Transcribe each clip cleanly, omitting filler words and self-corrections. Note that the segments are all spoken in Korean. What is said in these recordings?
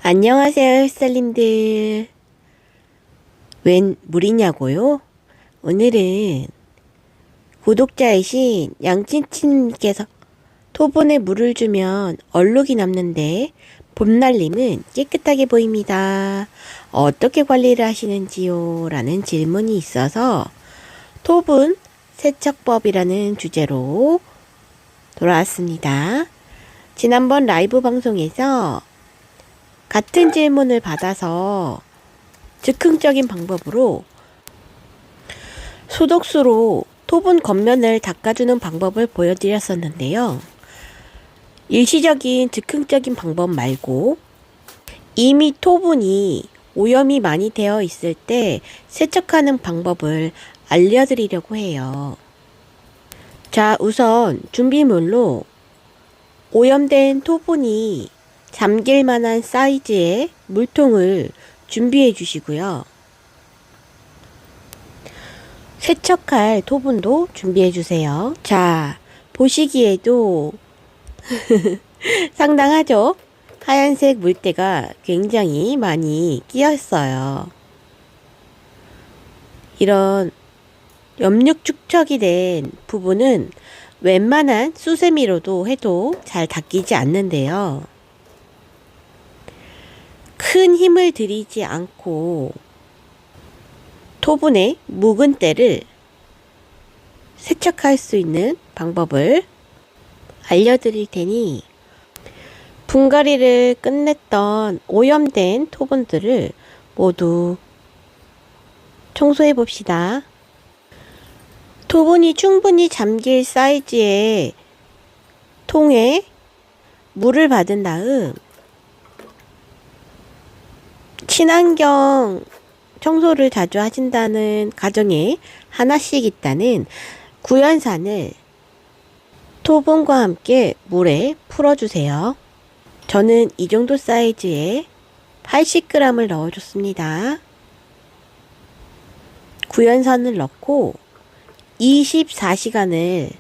안녕하세요, 햇살님들. 웬 물이냐고요? 오늘은 구독자이신 양친친님께서 토분에 물을 주면 얼룩이 남는데 봄날님은 깨끗하게 보입니다. 어떻게 관리를 하시는지요? 라는 질문이 있어서 토분 세척법이라는 주제로 돌아왔습니다. 지난번 라이브 방송에서 같은 질문을 받아서 즉흥적인 방법으로 소독수로 토분 겉면을 닦아주는 방법을 보여드렸었는데요. 일시적인 즉흥적인 방법 말고 이미 토분이 오염이 많이 되어 있을 때 세척하는 방법을 알려드리려고 해요. 자, 우선 준비물로 오염된 토분이 잠길 만한 사이즈의 물통을 준비해 주시고요. 세척할 토분도 준비해 주세요. 자, 보시기에도 상당하죠? 하얀색 물때가 굉장히 많이 끼었어요. 이런 염육 축적이 된 부분은 웬만한 수세미로도 해도 잘 닦이지 않는데요. 큰 힘을 들이지 않고 토분의 묵은 때를 세척할 수 있는 방법을 알려드릴 테니 분갈이를 끝냈던 오염된 토분들을 모두 청소해 봅시다. 토분이 충분히 잠길 사이즈의 통에 물을 받은 다음 친환경 청소를 자주 하신다는 가정에 하나씩 있다는 구연산을 토분과 함께 물에 풀어주세요. 저는 이 정도 사이즈에 80g을 넣어줬습니다. 구연산을 넣고 24시간을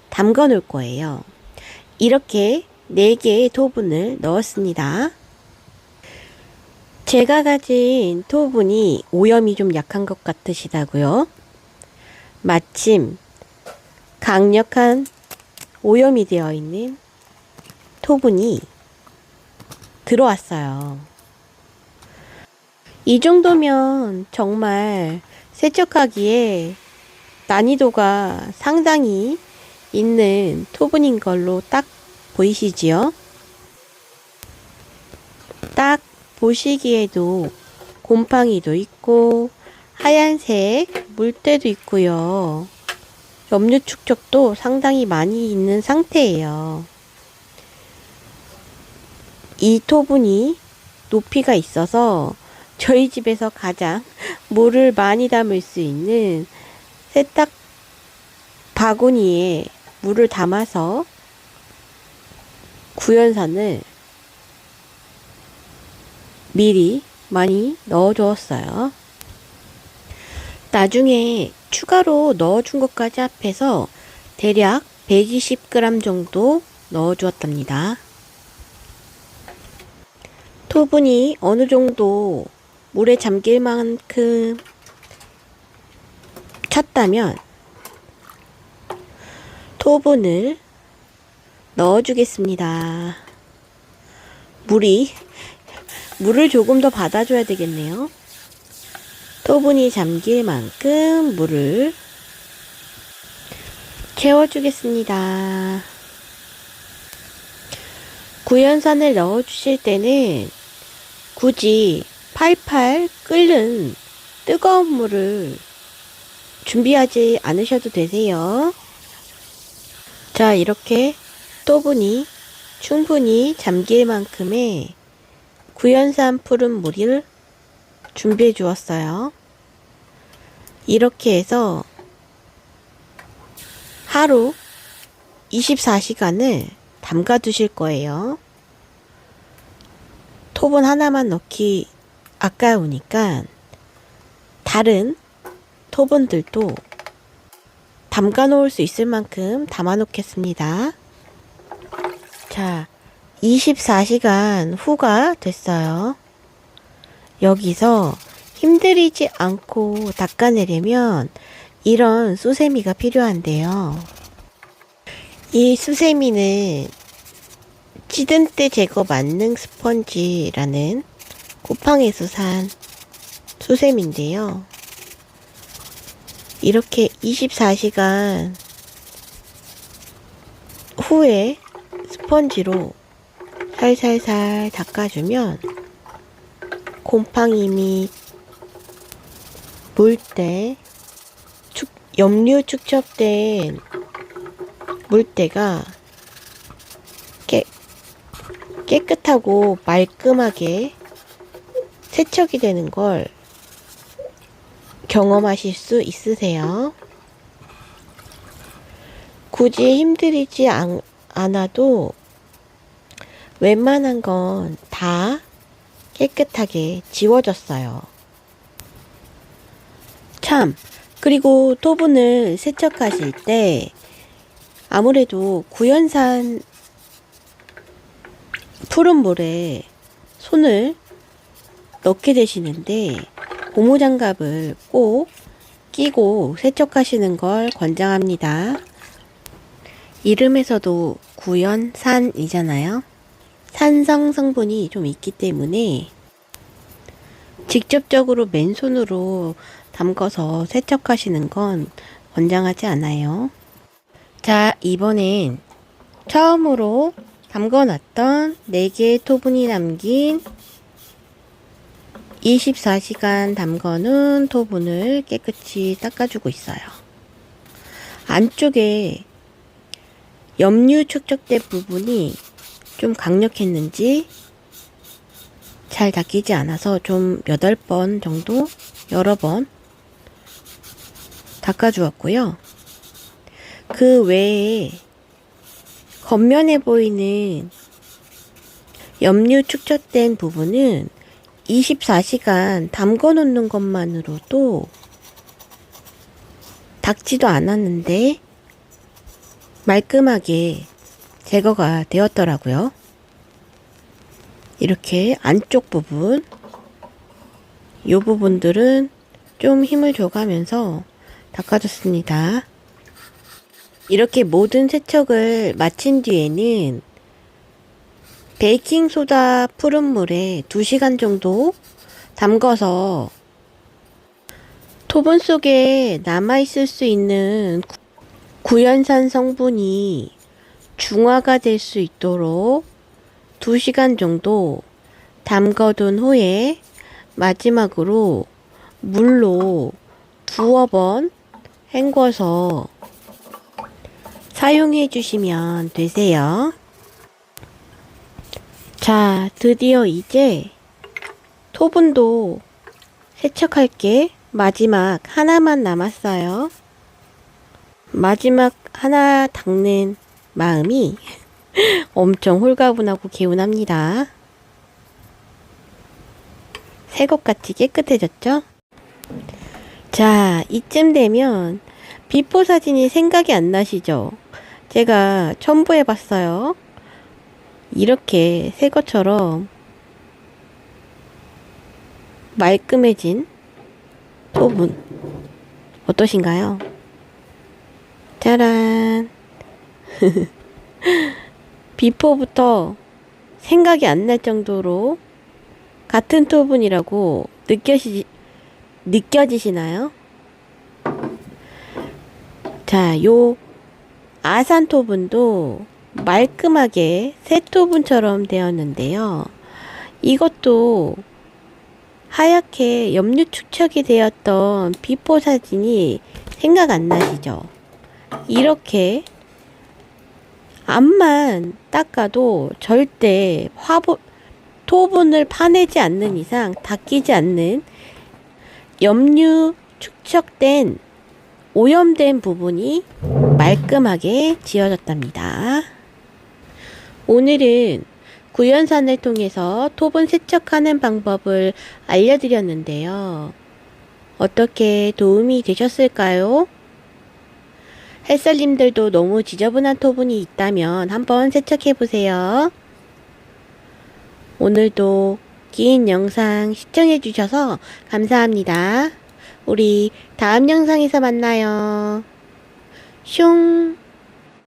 담가 놓을 거예요. 이렇게 4개의 토분을 넣었습니다. 제가 가진 토분이 오염이 좀 약한 것 같으시다고요? 마침 강력한 오염이 되어 있는 토분이 들어왔어요. 이 정도면 정말 세척하기에 난이도가 상당히 있는 토분인 걸로 딱 보이시지요? 딱 보시기에도 곰팡이도 있고 하얀색 물때도 있고요. 염류 축적도 상당히 많이 있는 상태예요. 이 토분이 높이가 있어서 저희 집에서 가장 물을 많이 담을 수 있는 세탁 바구니에 물을 담아서 구연산을 미리 많이 넣어 주었어요. 나중에 추가로 넣어 준 것까지 합해서 대략 120g 정도 넣어 주었답니다. 토분이 어느 정도 물에 잠길 만큼 찼다면 토분을 넣어 주겠습니다. 물을 조금 더 받아줘야 되겠네요. 토분이 잠길 만큼 물을 채워주겠습니다. 구연산을 넣어주실 때는 굳이 팔팔 끓는 뜨거운 물을 준비하지 않으셔도 되세요. 자, 이렇게 토분이 충분히 잠길 만큼의 구연산 푸른 물을 준비해 주었어요. 이렇게 해서 하루 24시간을 담가 두실 거예요. 토분 하나만 넣기 아까우니까 다른 토분들도 담가 놓을 수 있을 만큼 담아 놓겠습니다. 자, 24시간 후가 됐어요. 여기서 힘들이지 않고 닦아내려면 이런 수세미가 필요한데요. 이 수세미는 찌든때 제거 만능 스펀지라는 쿠팡에서 산 수세미인데요. 이렇게 24시간 후에 스펀지로 살살살 닦아주면 곰팡이 및 물때, 염류 축적된 물때가 깨끗하고 말끔하게 세척이 되는 걸 경험하실 수 있으세요. 굳이 힘들이지 않아도 웬만한 건 다 깨끗하게 지워졌어요. 참, 그리고 토분을 세척하실 때 아무래도 구연산 푸른 물에 손을 넣게 되시는데 고무장갑을 꼭 끼고 세척하시는 걸 권장합니다. 이름에서도 구연산이잖아요. 산성 성분이 좀 있기 때문에 직접적으로 맨손으로 담궈서 세척하시는 건 권장하지 않아요. 자, 이번엔 처음으로 담궈놨던 4개의 토분이 남긴 24시간 담궈놓은 토분을 깨끗이 닦아주고 있어요. 안쪽에 염류 축적된 부분이 좀 강력했는지 잘 닦이지 않아서 좀 8번 정도 여러 번 닦아주었고요. 그 외에 겉면에 보이는 염류 축적된 부분은 24시간 담궈 놓는 것만으로도 닦지도 않았는데 말끔하게 제거가 되었더라고요. 이렇게 안쪽 부분, 이 부분들은 좀 힘을 줘가면서 닦아줬습니다. 이렇게 모든 세척을 마친 뒤에는 베이킹소다 푸른 물에 2시간 정도 담궈서 토분 속에 남아있을 수 있는 구연산 성분이 중화가 될 수 있도록 2시간 정도 담궈둔 후에 마지막으로 물로 2번 헹궈서 사용해 주시면 되세요. 자, 드디어 이제 토분도 세척할 게 마지막 하나만 남았어요. 마지막 하나 닦는 마음이 엄청 홀가분하고 개운합니다. 새것같이 깨끗해졌죠? 자, 이쯤 되면 비포 사진이 생각이 안 나시죠? 제가 첨부해 봤어요. 이렇게 새 것처럼 말끔해진 토분 어떠신가요? 짜란. 비포부터 생각이 안 날 정도로 같은 토분이라고 느껴지시나요? 자, 요 아산 토분도 말끔하게 새 토분처럼 되었는데요. 이것도 하얗게 염류 축적이 되었던 비포 사진이 생각 안 나시죠? 이렇게 앞만 닦아도 절대 토분을 파내지 않는 이상 닦이지 않는 염류 축적된 오염된 부분이 말끔하게 지워졌답니다. 오늘은 구연산을 통해서 토분 세척하는 방법을 알려드렸는데요. 어떻게 도움이 되셨을까요? 햇살님들도 너무 지저분한 토분이 있다면 한번 세척해보세요. 오늘도 긴 영상 시청해주셔서 감사합니다. 우리 다음 영상에서 만나요. 슝!